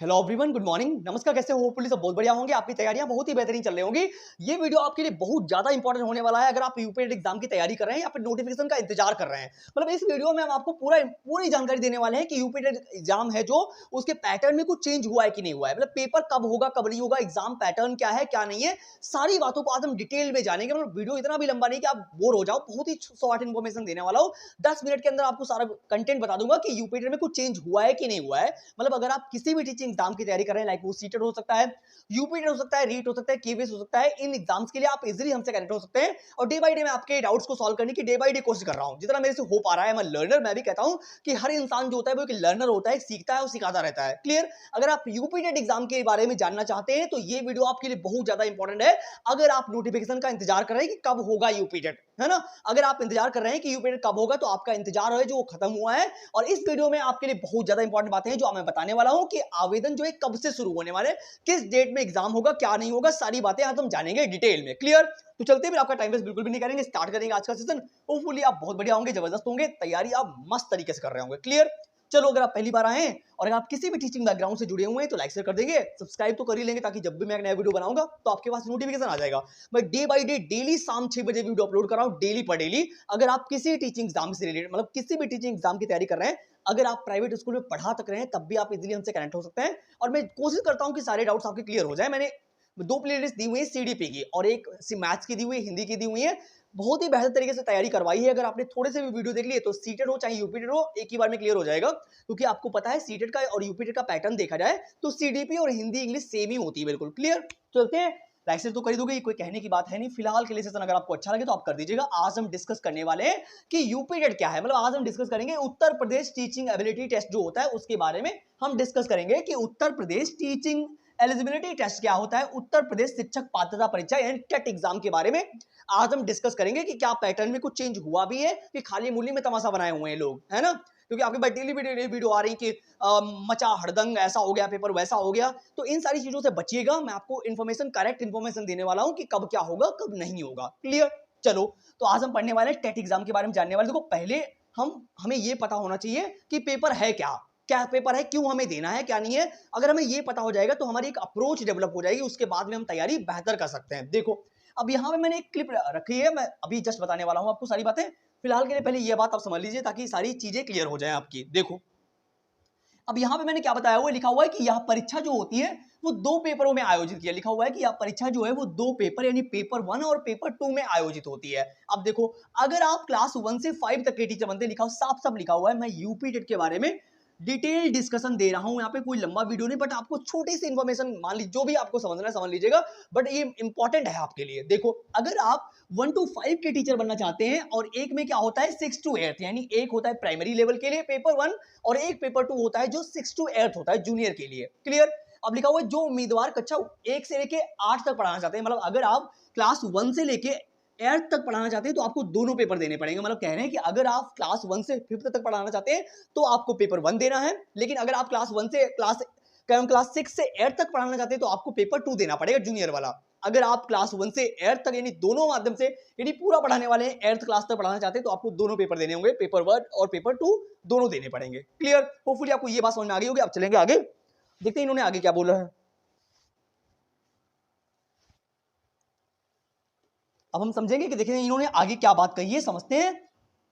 Hello everyone, good morning, नमस्कार। कैसे हो? होपफुली सब बहुत बढ़िया होंगे। आपकी तैयारियां बहुत ही बेहतरीन चल रही होंगी। ये वीडियो आपके लिए बहुत ज्यादा इंपॉर्टेंट होने वाला है अगर आप यूपीएससी एग्जाम की तैयारी कर रहे हैं या फिर नोटिफिकेशन का इंतजार कर रहे हैं। मतलब इस वीडियो में हम आपको पूरी जानकारी देने वाले हैं कि यूपीएससी एग्जाम है जो उसके पैटर्न में कुछ चेंज हुआ है कि नहीं हुआ है। मतलब पेपर कब होगा, कब नहीं होगा, एग्जाम पैटर्न क्या है, क्या नहीं है, सारी बातों को आज हम डिटेल में जानेंगे। मतलब वीडियो इतना भी लंबा नहीं कि आप बोर हो जाओ। बहुत ही शॉर्ट इन्फॉर्मेशन देने वाला हूँ। 10 मिनट के अंदर आपको सारा कंटेंट बता दूंगा कि यूपीएससी में कुछ चेंज हुआ है कि नहीं हुआ है। मतलब अगर आप किसी भी टीचिंग एग्जाम की तैयारी कर रहे हैं, लाइक वो सीटेट हो सकता है, यूपीटेट हो सकता है, रीट हो सकता है, केवीएस हो सकता है, इन एग्जाम्स के लिए आप इजीली हमसे कनेक्ट हो सकते हैं। और डे बाय डे मैं आपके डाउट्स को सॉल्व करने की डे बाय डे कोशिश कर रहा हूं, जितना मेरे से हो पा रहा है। मैं लर्नर, मैं भी कहता हूं कि हर इंसान जो होता है वो एक लर्नर होता है, सीखता है और सिखाता रहता है। क्लियर? अगर आप यूपीटेट एग्जाम के बारे में जानना चाहते हैं तो ये वीडियो आपके लिए बहुत ज्यादा इंपॉर्टेंट है। अगर आप नोटिफिकेशन का इंतजार कर रहे हैं कि कब होगा यूपीटेट, है ना, अगर आप इंतजार कर रहे हैं कि यूपीटेट कब होगा, तो आपका इंतजार है जो वो खत्म हुआ है। और इस वीडियो में आपके लिए बहुत ज्यादा इंपॉर्टेंट बातें हैं जो मैं बताने वाला हूं कि आवेदन जो है कब से शुरू होने वाले, किस डेट में एग्जाम होगा, क्या नहीं होगा, सारी बातें आज हम जानेंगे डिटेल में। क्लियर? तो चलते हैं, आपका टाइम वेस्ट बिल्कुल भी नहीं करेंगे, स्टार्ट करेंगे आज का सेशन। होपफुली आप बहुत बढ़िया होंगे, जबरदस्त होंगे, तैयारी आप मस्त तरीके से कर रहे होंगे। क्लियर? चलो, अगर आप पहली बार आए हैं और अगर आप किसी भी टीचिंग बैकग्राउंड से जुड़े हुए हैं तो लाइक शेयर कर देंगे, सब्सक्राइब तो कर ही लेंगे, ताकि जब भी मैं एक नया वीडियो बनाऊंगा तो आपके पास नोटिफिकेशन आ जाएगा। मैं डे बाय डे डेली शाम 6 बजे वीडियो अपलोड कर रहा हूं, डेली पर डेली। अगर आप किसी टीचिंग एग्जाम से रिलेटेड, मतलब किसी भी टीचिंग एग्जाम की तैयारी कर रहे हैं, अगर आप प्राइवेट स्कूल में पढ़ा तक रहे हैं, तब भी आप इजीली हमसे कनेक्ट हो सकते हैं। और मैं कोशिश करता हूं कि सारे डाउट्स आपके क्लियर हो जाए। मैंने 2 प्लेलिस्ट दी हुई है सीडीपी की, और एक मैथ्स की दी हुई है, हिंदी की दी हुई है। बहुत ही बेहतर तरीके से तैयारी करवाई है। अगर आपने थोड़े से भी वीडियो देख लिए तो सीटेट हो चाहे यूपीटेट हो, एक ही बार में क्लियर हो जाएगा। क्योंकि आपको पता है सीटेट का और यूपीटेट का पैटर्न देखा जाए तो सीडीपी और हिंदी इंग्लिश सेम ही होती है। बिल्कुल क्लियर? चलते हैं, लाइसेंस तो कर दोगे, कोई कहने की बात है नहीं। फिलहाल के लिए सेशन अगर आपको अच्छा लगे तो आप कर दीजिएगा। आज हम डिस्कस करने वाले हैं कि यूपीटेट क्या है। मतलब आज हम डिस्कस करेंगे Uttar Pradesh teaching ability test जो होता है उसके बारे में हम डिस्कस करेंगे कि Uttar Pradesh teaching eligibility test क्या होता है, उत्तर प्रदेश शिक्षक पात्रता परीक्षा यानी टेट एग्जाम के बारे में आज हम डिस्कस करेंगे कि क्या पैटर्न में कुछ चेंज हुआ भी है कि खाली मूली में तमाशा बनाए हुए हैं लोग, है ना। क्योंकि आपके पास डेली वीडियो आ रही कि मचा हड़दंग, ऐसा हो गया, पेपर वैसा हो गया। तो इन सारी चीजों से बचिएगा। मैं आपको इन्फॉर्मेशन, करेक्ट इन्फॉर्मेशन देने वाला हूं कि कब क्या होगा, कब नहीं होगा। क्लियर? चलो, तो आज हम पढ़ने वाले टेट एग्जाम के बारे में जानने वाले। देखो, पहले हमें ये पता होना चाहिए कि पेपर है क्या, क्या पेपर है, क्यों हमें देना है, क्या नहीं है। अगर हमें ये पता हो जाएगा तो हमारी एक अप्रोच डेवलप हो जाएगी, उसके बाद में हम तैयारी बेहतर कर सकते हैं। देखो, अब यहाँ पे मैंने एक क्लिप रखी है, मैं अभी जस्ट बताने वाला हूँ आपको सारी बातें। फिलहाल के लिए पहले ये बात आप समझ लीजिए ताकि सारी चीजें क्लियर हो जाए आपकी। देखो, अब यहाँ पे मैंने क्या बताया हुआ है, लिखा हुआ है कि यह परीक्षा जो होती है वो 2 पेपरों में आयोजित किया। लिखा हुआ है कि यह परीक्षा जो है वो 2 पेपर यानी पेपर 1 और पेपर 2 में आयोजित होती है। अब देखो, अगर आप क्लास 1 से 5 तक के टीचर बनते, लिखा साफ साफ लिखा हुआ है। मैं यूपी टेट के बारे में डिटेल डिस्कशन दे रहा हूं, यहाँ पे कोई लंबा वीडियो नहीं, बट आपको छोटी सी इंफॉर्मेशन, मान लीजिए जो भी आपको समझना है समझ लीजिएगा, बट ये इंपॉर्टेंट है आपके लिए। देखो, अगर आप 1 to 5 के टीचर बनना चाहते हैं, और एक में क्या होता है 6 to 8, यानी एक होता है प्राइमरी लेवल के लिए पेपर 1 और एक पेपर 2 होता है जो 6 to 8 होता है जूनियर के लिए। क्लियर? अब लिखा हुआ है जो उम्मीदवार कक्षा 1 से लेके 8 तक पढ़ाना चाहते हैं, मतलब अगर आप क्लास 1 से लेके 8 तक पढ़ाना चाहते हैं तो आपको दोनों पेपर देने पड़ेंगे। मतलब कह रहे हैं कि अगर आप क्लास 1 से 5th तक पढ़ाना चाहते हैं तो आपको पेपर 1 देना है, लेकिन अगर आप क्लास 1 से क्लास 6 से 8 तक पढ़ाना चाहते हैं तो आपको पेपर 2 देना पड़ेगा, जूनियर वाला। अगर आप क्लास 1 से 8 तक यानी दोनों माध्यम से यानी पूरा पढ़ाने वाले हैं, 8th क्लास तक पढ़ाना चाहते हैं तो आपको दोनों पेपर देने होंगे, पेपर 1 और पेपर 2 दोनों देने पड़ेंगे। क्लियर? होपफुली आपको ये बात समझ में आ गई होगी। अब चलेंगे आगे, देखते हैं इन्होंने आगे क्या बोला है। अब हम समझेंगे कि देखिए इन्होंने आगे क्या बात कही है, समझते हैं।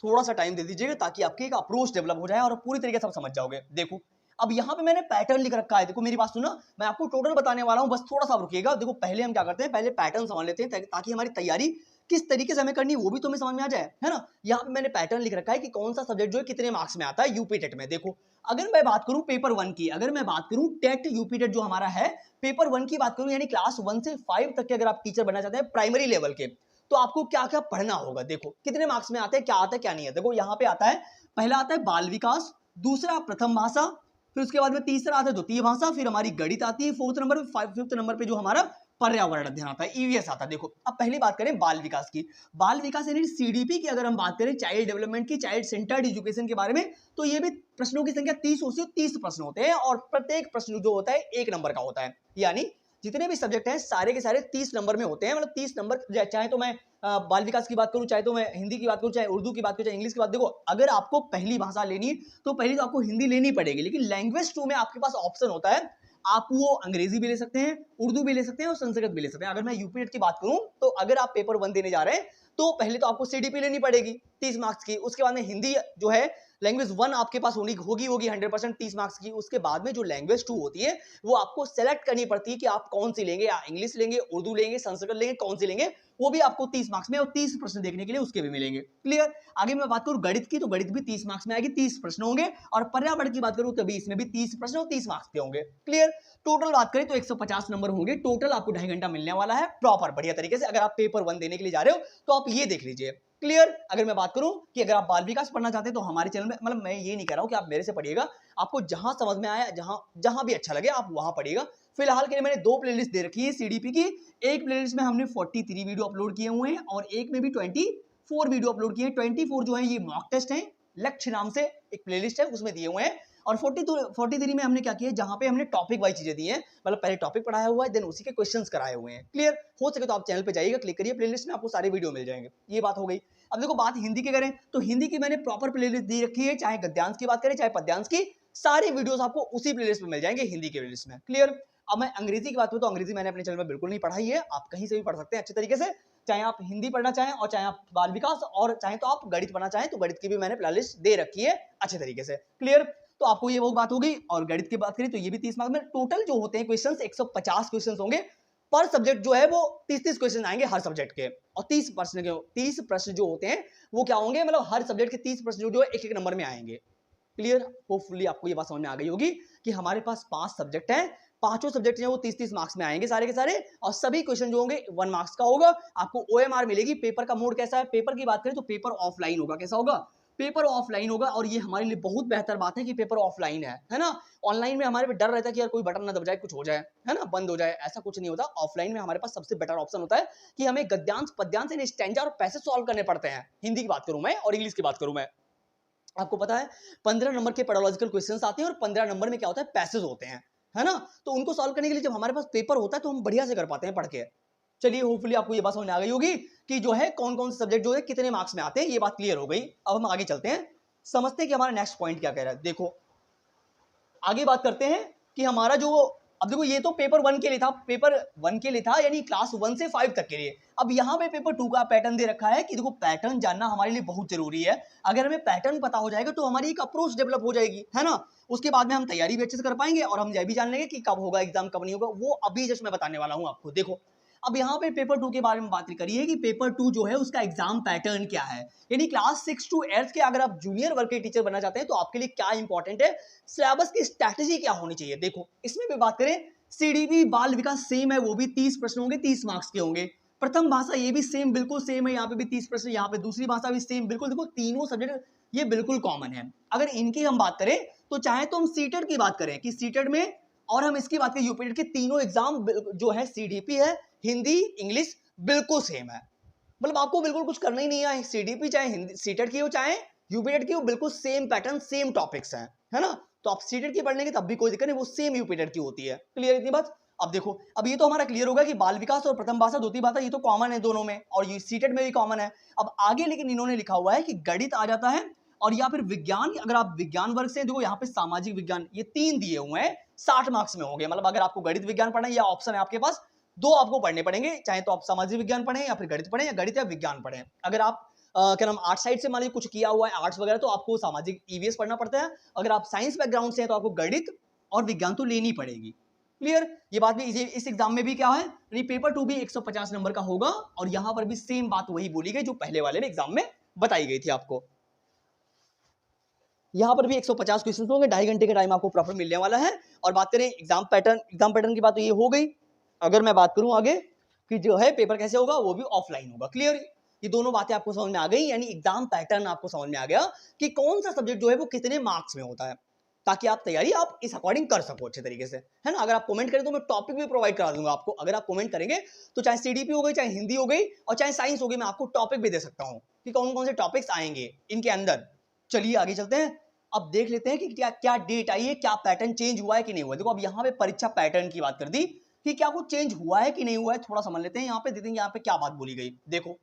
थोड़ा सा टाइम दे दीजिएगा ताकि आपकी एक अप्रोच डेवलप हो जाए और पूरी तरीके से आप समझ जाओगे। देखो, अब यहाँ पे मैंने पैटर्न लिख रखा है। देखो, मेरी बात सुना, मैं आपको टोटल बताने वाला हूँ, बस थोड़ा सा रुकिएगा। देखो, पहले हम क्या करते हैं, पहले पैटर्न समझ लेते हैं ताकि हमारी तैयारी किस तरीके से हमें करनी है वो भी तुम्हें समझ में आ जाए, है ना। यहाँ पे मैंने पैटर्न लिख रखा है कि कौन सा सब्जेक्ट जो है कितने मार्क्स में आता है यूपी टेट में। देखो, अगर मैं बात करूं पेपर 1 की, अगर मैं बात करूं टेट यूपी टेट जो हमारा है, पेपर 1 की बात करूं, यानी क्लास 1 से 5 तक के अगर आप टीचर बनना चाहते हैं प्राइमरी लेवल के, तो आपको क्या क्या पढ़ना होगा। देखो, कितने मार्क्स में आते हैं, क्या आता है, क्या नहीं है। देखो, यहाँ पे आता है, पहला आता है बाल विकास, दूसरा प्रथम भाषा, फिर उसके बाद में तीसरा आता है द्वितीय भाषा, फिर हमारी गणित आती है 4th नंबर पे, 5th नंबर पे जो हमारा पर्यावरण अध्ययन आता है, ईवीएस आता है। देखो, अब पहली बात करें बाल विकास की। बाल विकास यानी सीडीपी की अगर हम बात करें, चाइल्ड डेवलपमेंट की, चाइल्ड सेंटर्ड एजुकेशन के बारे में, तो ये भी प्रश्नों की संख्या 30 से 30 प्रश्न होते हैं, और प्रत्येक प्रश्न जो होता है 1 नंबर का होता है। यानी जितने भी सब्जेक्ट हैं सारे के सारे 30 नंबर में होते हैं। मतलब 30 नंबर, चाहे तो मैं बाल विकास की बात करूं, चाहे तो मैं हिंदी की बात करूं, चाहे उर्दू की बात करूं, चाहे इंग्लिश की बात। देखो, अगर आपको पहली भाषा लेनी है तो पहली तो आपको हिंदी लेनी पड़ेगी, लेकिन लैंग्वेज 2 में आपके पास ऑप्शन होता है, आप वो अंग्रेजी भी ले सकते हैं, उर्दू भी ले सकते हैं और संस्कृत भी ले सकते हैं। अगर मैं यूपी टेट की बात करूं तो अगर आप पेपर 1 देने जा रहे हैं तो पहले तो आपको सीडीपी लेनी पड़ेगी 30 मार्क्स की। उसके बाद में हिंदी जो है लैंग्वेज 1 आपके पास होगी 100% 30 मार्क्स की। उसके बाद में जो लैंग्वेज 2 होती है वो आपको सेलेक्ट करनी पड़ती है कि आप कौन सी लेंगे, या इंग्लिश लेंगे, उर्दू लेंगे, संस्कृत लेंगे, कौन सी लेंगे। वो भी आपको 30 मार्क्स में और 30 प्रश्न देखने के लिए उसके भी मिलेंगे। क्लियर। आगे मैं बात करूं गणित की तो गणित भी 30 मार्क्स में आएगी, 30 प्रश्न होंगे। और पर्यावरण की बात करूं तभी इसमें भी 30 प्रश्न और 30 मार्क्स के होंगे। क्लियर। टोटल बात करें तो 150 नंबर होंगे टोटल, आपको 2.5 घंटा मिलने वाला है प्रॉपर बढ़िया तरीके से। अगर आप पेपर 1 देने के लिए जा रहे हो तो आप ये देख लीजिए। क्लियर। अगर मैं बात करूं कि अगर आप बाल विकास पढ़ना चाहते हैं तो हमारे चैनल में, मतलब मैं ये नहीं कह रहा हूं कि आप मेरे से पढ़िएगा, आपको जहां समझ में आया, जहां भी अच्छा लगे आप वहां पढ़िएगा। फिलहाल के लिए मैंने 2 प्लेलिस्ट दे रखी है सीडीपी की। एक प्लेलिस्ट में हमने 43 वीडियो अपलोड किए हुए हैं और एक में भी 24 वीडियो अपलोड किए हैं। 24 जो है ये मॉक टेस्ट है, लक्ष्य नाम से एक प्लेलिस्ट है उसमें दिए हुए हैं। और 43 में हमने क्या किया, जहां पे हमने टॉपिक वाइज चीजें दी हैं, मतलब पहले टॉपिक पढ़ाया हुआ है देन उसी के क्वेश्चंस कराए हुए हैं। क्लियर। हो सके तो आप चैनल पे जाइएगा, क्लिक करिए प्लेलिस्ट में, आपको सारे वीडियो मिल जाएंगे। ये बात हो गई। अब देखो बात हिंदी की करें तो हिंदी की मैंने प्रॉपर प्लेलिस्ट दी रखी है, चाहे गद्यांश की बात करें चाहे पद्यांश की, सारे वीडियोस आपको उसी प्लेलिस्ट में मिल जाएंगे हिंदी के प्लेलिस्ट में। क्लियर। अब मैं अंग्रेजी की बात करूं तो अंग्रेजी मैंने अपने चैनल में बिल्कुल नहीं पढ़ाई है, आप कहीं से भी पढ़ सकते हैं अच्छे तरीके से, चाहे आप हिंदी पढ़ना चाहें और चाहे आप बाल विकास और चाहे तो आप गणित पढ़ना चाहें तो गणित की भी मैंने प्लेलिस्ट दे रखी है अच्छे तरीके से। क्लियर। तो आपको ये वो बात होगी। और गणित की बात करें तो ये भी 30 मार्क्स में टोटल जो होते हैं क्वेश्चंस 150 क्वेश्चंस होंगे पर सब्जेक्ट जो है वो 30-30 क्वेश्चन आएंगे हर सब्जेक्ट के। और 30 प्रश्न जो होते हैं वो क्या होंगे, मतलब हर सब्जेक्ट के 30 प्रश्न जो है एक एक नंबर में आएंगे। क्लियर। होपफुली आपको ये बात समझ में आ गई होगी कि हमारे पास 5 सब्जेक्ट हैं, पांचों सब्जेक्ट जो वो 30-30 मार्क्स में आएंगे सारे के सारे। और सभी क्वेश्चन जो होंगे 1 मार्क्स का होगा। आपको ओएमआर मिलेगी। पेपर का मोड कैसा है, पेपर की बात करें तो पेपर ऑफलाइन होगा। कैसा होगा, पेपर ऑफलाइन होगा। और ये हमारे लिए बहुत बेहतर बात है कि पेपर ऑफलाइन है ना। ऑनलाइन में हमारे पे डर रहता है कि यार कोई बटन ना दब जाए, कुछ हो जाए, है ना, बंद हो जाए, ऐसा कुछ नहीं होता। ऑफलाइन में हमारे पास सबसे बेटर ऑप्शन होता है कि हमें गद्यांश पद्यांश यानी स्टैंजा और पैसेज सॉल्व करने पड़ते हैं। हिंदी की बात करूं मैं और इंग्लिश की बात करूं मैं, आपको पता है 15 नंबर के पैडोलॉजिकल क्वेश्चंस आते हैं और 15 नंबर में क्या होता है, पैसेज होते हैं, है ना। तो उनको सॉल्व करने के लिए जब हमारे पास पेपर होता है तो हम बढ़िया से कर पाते हैं पढ़ के। चलिए होपफुली आपको ये बात समझ में आ गई होगी कि जो है कौन कौन से सब्जेक्ट जो है कितने मार्क्स में आते हैं, ये बात क्लियर हो गई। अब हम आगे चलते हैं, समझते हैं कि हमारा नेक्स्ट पॉइंट क्या कह रहा है। देखो आगे बात करते हैं कि हमारा जो, अब देखो ये तो पेपर 1 के लिए था, पेपर 1 के लिए था यानी क्लास 1 से 5 तक के लिए। अब यहाँ पे पेपर 2 का पैटर्न दे रखा है कि देखो पैटर्न जानना हमारे लिए बहुत जरूरी है। अगर हमें पैटर्न पता हो जाएगा तो हमारी एक अप्रोच डेवलप हो जाएगी, है ना। उसके बाद में हम तैयारी भी अच्छे से कर पाएंगे और हम यह भी जान लेंगे कि कब होगा एग्जाम कब नहीं होगा। वो अभी जस्ट मैं बताने वाला हूँ आपको। देखो अब यहाँ पे पेपर 2 के बारे में बात करिए कि पेपर 2 जो है उसका एग्जाम पैटर्न क्या है, यानी क्लास 6 to 8 के अगर आप जूनियर वर्ग के टीचर बनना चाहते हैं तो आपके लिए क्या इंपॉर्टेंट है, सिलेबस की स्ट्रैटेजी क्या होनी चाहिए। देखो इसमें भी बात करें, सीडीपी बाल विकास सेम है, वो भी 30 प्रश्न होंगे, 30 मार्क्स के होंगे। प्रथम भाषा ये भी सेम, बिल्कुल सेम है, यहाँ पे भी 30 प्रश्न, यहाँ पे दूसरी भाषा भी सेम, बिल्कुल देखो तीनों सब्जेक्ट ये बिल्कुल कॉमन है। अगर इनकी हम बात करें तो चाहे तो हम सीटेट की बात करें कि सीटेट में, और हम इसकी बात करें यूपीटेट के तीनों एग्जाम जो है सीडीपी है, हिंदी, इंग्लिश बिल्कुल सेम है। मतलब आपको बिल्कुल कुछ करना ही नहीं है, सीडीपी चाहे हिंदी सीटेट की हो चाहे यूपीटेट की हो, बिल्कुल सेम पैटर्न सेम टॉपिक्स हैं, है ना। तो आप सीटेट की पढ़ लेंगे तब भी कोई दिक्कत नहीं, वो सेम यूपीटेट की होती है। क्लियर इतनी बात। अब देखो अब ये तो हमारा क्लियर होगा कि बाल विकास और प्रथम भाषा द्वितीय भाषा ये तो कॉमन है दोनों में, और ये सीटेट में भी कॉमन है। अब आगे लेकिन इन्होंने लिखा हुआ है कि गणित आ जाता है और या फिर विज्ञान, अगर आप विज्ञान वर्ग से, देखो यहाँ पे सामाजिक विज्ञान, ये 3 दिए हुए हैं, 60 मार्क्स में होंगे। मतलब अगर आपको गणित विज्ञान पढ़ना है, या ऑप्शन है आपके पास, 2 आपको पढ़ने पड़ेंगे, चाहे तो आप सामाजिक विज्ञान पढ़ें या फिर गणित पढ़ें, या गणित या विज्ञान पढ़ें। अगर आप क्या नाम आर्ट साइड से मान लीजिए कुछ किया हुआ है आर्ट्स वगैरह, तो आपको सामाजिक ईवीएस पढ़ना पड़ता है। अगर आप साइंस बैकग्राउंड से हैं तो आपको गणित और विज्ञान तो लेनी पड़ेगी। क्लियर। ये बात भी इस एग्जाम में भी क्या है, यानी पेपर 2 भी 150 नंबर का होगा, और यहां पर भी सेम बात वही बोली गई जो पहले वाले एग्जाम में बताई गई थी आपको। यहां पर भी 150 क्वेश्चन होंगे, 2.5 घंटे का टाइम आपको प्रॉपर मिलने वाला है। और बात करें एग्जाम पैटर्न की बात तो ये हो गई। अगर मैं बात करूं आगे कि जो है पेपर कैसे होगा, वो भी ऑफलाइन होगा। क्लियर। ये दोनों बातें आपको समझ में आ गई, यानी एग्जाम पैटर्न आपको समझ में आ गया कि कौन सा सब्जेक्ट जो है वो कितने मार्क्स में होता है, ताकि आप तैयारी आप इस अकॉर्डिंग कर सको अच्छे तरीके से, है ना। अगर आप कमेंट करें तो मैं टॉपिक भी प्रोवाइड करा दूंगा आपको। अगर आप कमेंट करेंगे तो चाहे सीडीपी हो गई, चाहे हिंदी हो गई और चाहे साइंस हो गई, मैं आपको टॉपिक भी दे सकता हूं कि कौन कौन से टॉपिक्स आएंगे इनके अंदर। चलिए आगे चलते हैं, अब देख लेते हैं कि क्या क्या डेट आई है, क्या पैटर्न चेंज हुआ है कि नहीं हुआ। देखो अब यहाँ पे परीक्षा पैटर्न की बात कर दी कि क्या कुछ चेंज हुआ है कि नहीं हुआ है, थोड़ा समझ लेते हैं। यहाँ पे देखेंगे यहाँ पे क्या बात बोली गई। देखो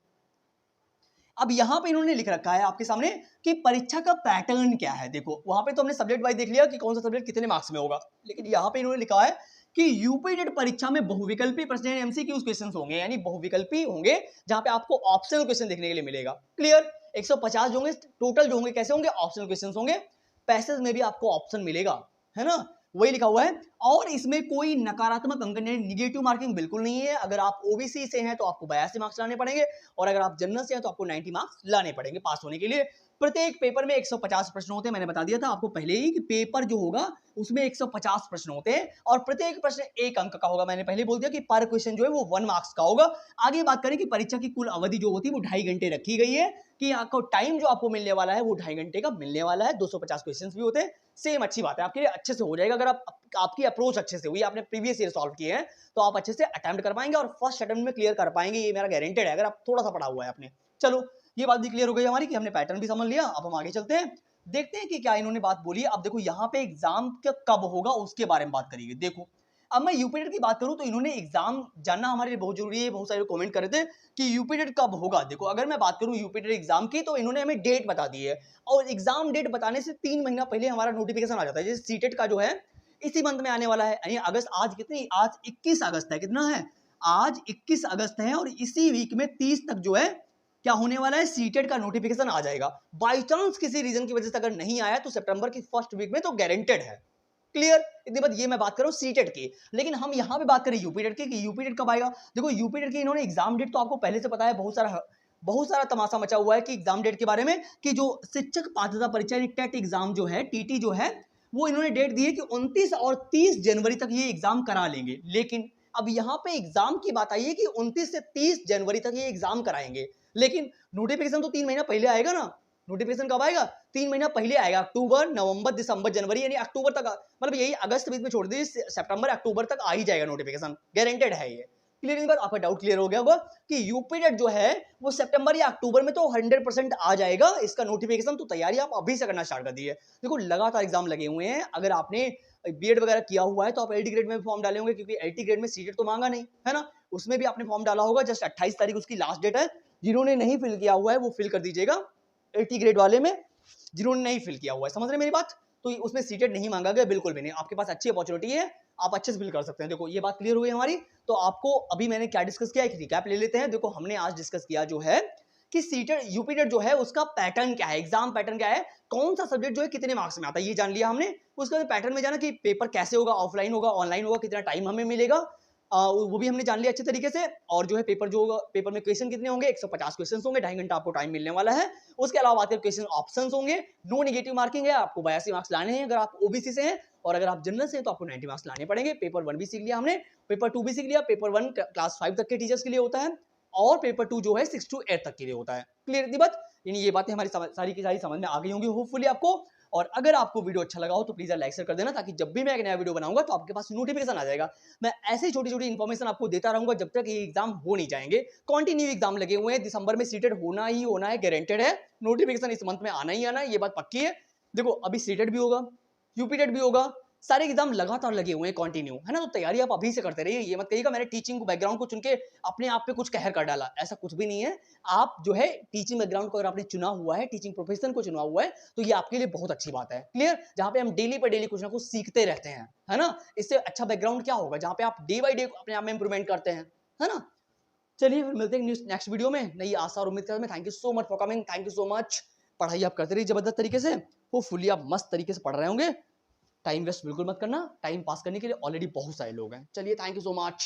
अब यहाँ पे इन्होंने लिख रखा है आपके सामने कि परीक्षा का पैटर्न क्या है। देखो वहां पे तो हमने सब्जेक्ट वाइज देख लिया कि कौन सा सब्जेक्ट कितने मार्क्स में होगा, लेकिन यहाँ पे इन्होंने लिखा है कि यूपी टेट परीक्षा में बहुविकल्पी प्रश्न एमसीक्यूज क्वेश्चन होंगे, यानी बहुविकल्पी होंगे जहां पे आपको ऑप्शनल क्वेश्चन देखने के लिए मिलेगा। क्लियर? 150 जो होंगे टोटल, जो होंगे कैसे होंगे, ऑप्शनल क्वेश्चन होंगे। पैसेज में भी आपको ऑप्शन मिलेगा, है ना, वही लिखा हुआ है। और इसमें कोई नकारात्मक अंक निगेटिव मार्किंग बिल्कुल नहीं है। अगर आप ओबीसी से हैं तो आपको 82 मार्क्स लाने पड़ेंगे, और अगर आप जनरल से हैं तो आपको 90 मार्क्स लाने पड़ेंगे पास होने के लिए। प्रत्येक पेपर में 150 प्रश्न होते हैं, मैंने बता दिया था आपको पहले ही कि पेपर जो होगा उसमें 150 प्रश्न होते हैं, और प्रत्येक प्रश्न 1 अंक का होगा। मैंने पहले बोल दिया कि पर क्वेश्चन जो है वो 1 मार्क्स का होगा। आगे बात करें कि परीक्षा की कुल अवधि जो होती है वो 2.5 घंटे रखी गई है, कि आपको टाइम जो आपको मिलने वाला है वो 2.5 घंटे का मिलने वाला है। 250 क्वेश्चन भी होते हैं, सेम अच्छी बात है, आपके लिए अच्छे से हो जाएगा। अगर आपकी अप्रोच अच्छे से हुई, आपने प्रीवियस ईयर सॉल्व किए हैं, तो आप अच्छे से अटेम्प्ट कर पाएंगे और फर्स्ट अटेम्प्ट में क्लियर कर पाएंगे, ये मेरा गारंटेड है, अगर आप थोड़ा सा पढ़ा हुआ है आपने। चलो ये बात भी क्लियर हो गई हमारी कि हमने पैटर्न भी समझ लिया। अब हम आगे चलते हैं, देखते हैं कि क्या इन्होंने बात बोली है। अब देखो यहाँ पे एग्जाम कब होगा उसके बारे में बात करेंगे। देखो अब मैं यूपी टेट की बात करूं तो इन्होंने एग्जाम जानना हमारे लिए बहुत जरूरी है। बहुत सारे कमेंट कर रहे थे कि यूपी टेट कब होगा। देखो अगर मैं बात करूं यूपी टेट एग्जाम की, तो इन्होंने हमें डेट बता दी है, और एग्जाम डेट बताने से 3 महीना पहले हमारा नोटिफिकेशन आ जाता है। जैसे सीटेट का जो है इसी मंथ में आने वाला है, यानी अगस्त, आज कितनी, आज 21 अगस्त है। कितना है? आज 21 अगस्त है, और इसी वीक में 30 तक जो है क्या होने वाला है, सीटेट का नोटिफिकेशन आ जाएगा। बाई चांस किसी रीजन की वजह से अगर नहीं आया तो सितंबर की फर्स्ट वीक में तो गारंटेड है। क्लियर? इतनी बात, ये मैं बात कर रहा हूं सीटेट की। लेकिन हम यहां पे बात करें यूपी टेट की, कि यूपी टेट कब आएगा। देखो यूपी टेट की इन्होंने एग्जाम डेट तो आपको पहले से पता है, बहुत सारा तमाशा मचा हुआ है कि एग्जाम डेट के बारे में, कि जो शिक्षक पात्रता परीक्षा यानी टेट एग्जाम जो है, टीटी जो है, वो इन्होंने डेट दी है कि 29 और 30 जनवरी तक ये एग्जाम करा लेंगे। लेकिन अब यहाँ पे एग्जाम की बात आई है कि 29 से 30 जनवरी तक ये एग्जाम कराएंगे, लेकिन नोटिफिकेशन तो 3 महीना पहले आएगा ना। नोटिफिकेशन कब आएगा? 3 महीना पहले आएगा, अक्टूबर, नवंबर, दिसंबर, जनवरी, यानी अक्टूबर तक, मतलब यही अगस्त बीच में छोड़ दीजिए, सितंबर अक्टूबर तक आ ही जाएगा नोटिफिकेशन, गारंटेड है ये। क्लियर? इस बात आपका डाउट क्लियर हो गया होगा कि यूपी टेट जो है वो सितंबर या अक्टूबर में तो 100% आ जाएगा इसका नोटिफिकेशन। तो तैयारी आप अभी से करना स्टार्ट कर दी है। देखो लगातार एग्जाम लगे हुए हैं, अगर आपने बीएड वगैरह किया हुआ है तो आप एलटी ग्रेड में भी फॉर्म डाले होंगे, क्योंकि एलटी ग्रेड में सीटेट तो मांगा नहीं है ना, उसमें भी आपने फॉर्म डाला होगा। जस्ट 28 तारीख उसकी लास्ट डेट है। जिन्होंने नहीं फिल किया हुआ है वो फिल कर दीजिएगा, एलटी ग्रेड वाले में जिन्होंने नहीं फिल किया हुआ है। समझ रहे मेरी बात? तो उसमें सीटेट नहीं मांगा गया, बिल्कुल भी नहीं। आपके पास अच्छी अपॉर्चुनिटी है, आप अच्छे से फिल कर सकते हैं। देखो ये बात क्लियर हो गई हमारी। तो आपको अभी मैंने क्या डिस्कस किया, एक रिकैप ले लेते हैं। देखो हमने आज डिस्कस किया जो है कि सीटेट यूपी टेट जो है उसका पैटर्न क्या है, एग्जाम पैटर्न क्या है, कौन सा सब्जेक्ट जो है कितने मार्क्स में आता है, ये जान लिया हमने। उसके बाद पैटर्न में जाना कि पेपर कैसे होगा, ऑफलाइन होगा, ऑनलाइन होगा, कितना टाइम हमें मिलेगा, वो भी हमने जान लिया अच्छे तरीके से। और जो है पेपर जो होगा, पेपर में क्वेश्चन कितने होंगे, 150 क्वेश्चन होंगे, 2.5 घंटा आपको टाइम मिलने वाला है। उसके अलावा बात करें क्वेश्चन ऑप्शंस होंगे, नो नेगेटिव मार्किंग है, आपको 82 मार्क्स लाने हैं अगर आप ओबीसी से हैं, और अगर आप जनरल से हैं तो आपको 90 मार्क्स लाने पड़ेंगे। पेपर 1 भी सीख लिया हमने, पेपर 2 भी सीख लिया। पेपर 1 क्लास 5 तक के टीचर्स के लिए होता है, और पेपर 2 जो है 6 to 8 तक के लिए होता है। क्लियर इतनी बात? यानी ये बातें हमारी सारी की सारी समझ में आ गई होंगी होपफुली आपको। और अगर आपको वीडियो अच्छा लगा हो तो प्लीज लाइक शेयर कर देना, ताकि जब भी मैं एक नया वीडियो बनाऊंगा तो आपके पास नोटिफिकेशन आ जाएगा। मैं ऐसे छोटी छोटी इन्फॉर्मेशन आपको देता रहूंगा जब तक ये एग्जाम हो नहीं जाएंगे। कंटिन्यू एग्जाम लगे हुए हैं, दिसंबर में सीटेट होना ही होना है, गारंटेड है। नोटिफिकेशन इस मंथ में आना ही आना है, ये बात पक्की है। देखो अभी सीटेट भी होगा, यूपी टेट भी होगा, सारे एग्जाम लगातार लगे हुए हैं कंटिन्यू, है ना। तो तैयारी आप अभी से करते रहिए। ये मत कहिएगा मैंने टीचिंग बैकग्राउंड को चुन के अपने आप पे कुछ कहर कर डाला, ऐसा कुछ भी नहीं है। आप जो है टीचिंग बैकग्राउंड को अगर आपने चुना हुआ है, टीचिंग प्रोफेशन को चुना हुआ है, तो ये आपके लिए बहुत अच्छी बात है। क्लियर? जहां पे हम डेली पे डेली कुछ ना कुछ सीखते रहते हैं, है ना। इससे अच्छा बैकग्राउंड क्या होगा जहां पे आप डे बाई डे अपने आप में इंप्रूवमेंट करते हैं, है ना। चलिए फिर मिलते हैं नेक्स्ट वीडियो में नई आशा और उम्मीद करते हैं। Thank you so much for coming, thank you so much. पढ़ाई आप करते रहिए जबरदस्त तरीके से, होपफुली आप मस्त तरीके से पढ़ रहे होंगे। टाइम वेस्ट बिल्कुल मत करना, टाइम पास करने के लिए ऑलरेडी बहुत सारे लोग हैं। चलिए थैंक यू सो मच।